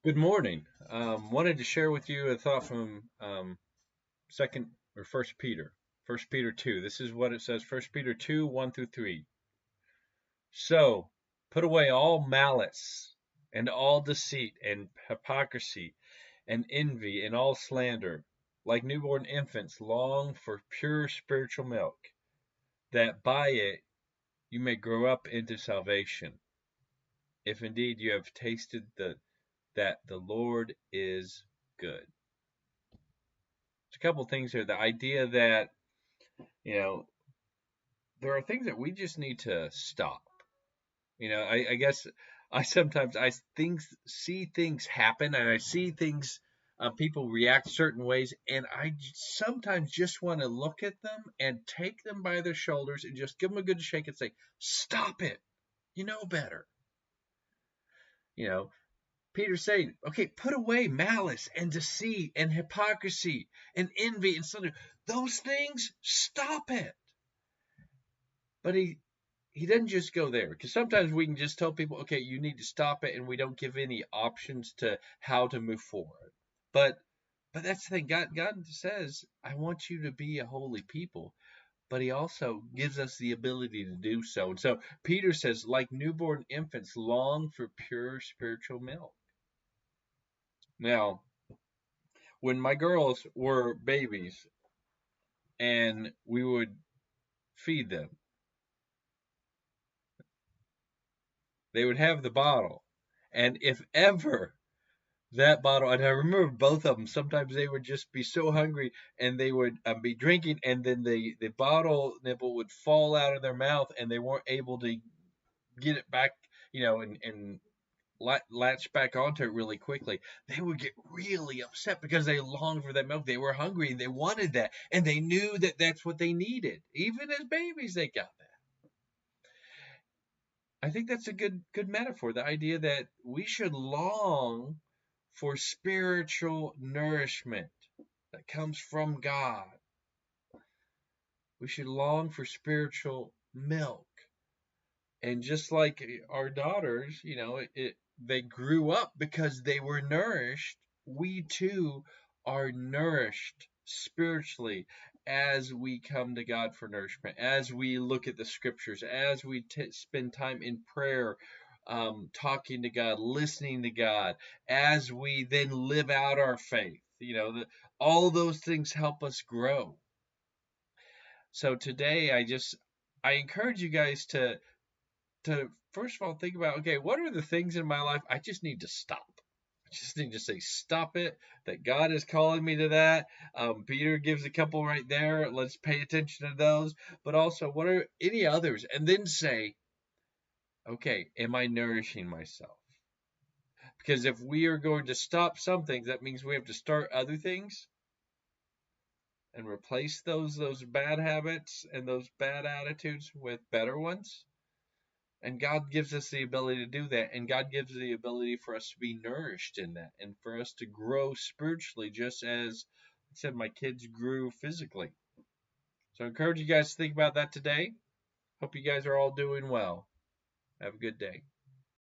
Good morning. Wanted to share with you a thought from Second or First Peter, First Peter 2. This is what it says: First Peter 2, 1 through 3. So put away all malice and all deceit and hypocrisy and envy and all slander. Like newborn infants, long for pure spiritual milk, that by it you may grow up into salvation, if indeed you have tasted that the Lord is good. There's a couple things here. The idea that, you know, there are things that we just need to stop. I guess I sometimes see things happen, and I see things, people react certain ways, and sometimes just want to look at them and take them by their shoulders and just give them a good shake and say, "Stop it! You know better." You know, Peter's saying, "Okay, put away malice and deceit and hypocrisy and envy and slander. Those things, stop it." But he doesn't just go there, because sometimes we can just tell people, okay, you need to stop it, and we don't give any options to how to move forward. But that's the thing. God says, I want you to be a holy people, but he also gives us the ability to do so. And so Peter says, like newborn infants, long for pure spiritual milk. Now, when my girls were babies and we would feed them, they would have the bottle. And if ever that bottle, and I remember both of them, sometimes they would just be so hungry and they would be drinking, and then the bottle nipple would fall out of their mouth and they weren't able to get it back, and latch back onto it really quickly. They would get really upset because they longed for that milk. They were hungry and they wanted that, and they knew that that's what they needed. Even as babies, they got that. I think that's a good metaphor. The idea that we should long for spiritual nourishment that comes from God. We should long for spiritual milk. And just like our daughters, they grew up because they were nourished. We too are nourished spiritually as we come to God for nourishment, as we look at the scriptures, as we spend time in prayer, talking to God, listening to God, as we then live out our faith. All those things help us grow. So today, I encourage you guys to first of all think about, okay, what are the things in my life I just need to stop. I just need to say stop it, that God is calling me to that. Peter gives a couple right there. Let's pay attention to those. But also, what are any others? And then say, okay, am I nourishing myself? Because if we are going to stop some things, that means we have to start other things and replace those bad habits and those bad attitudes with better ones. And God gives us the ability to do that. And God gives the ability for us to be nourished in that and for us to grow spiritually, just as I said, my kids grew physically. So I encourage you guys to think about that today. Hope you guys are all doing well. Have a good day.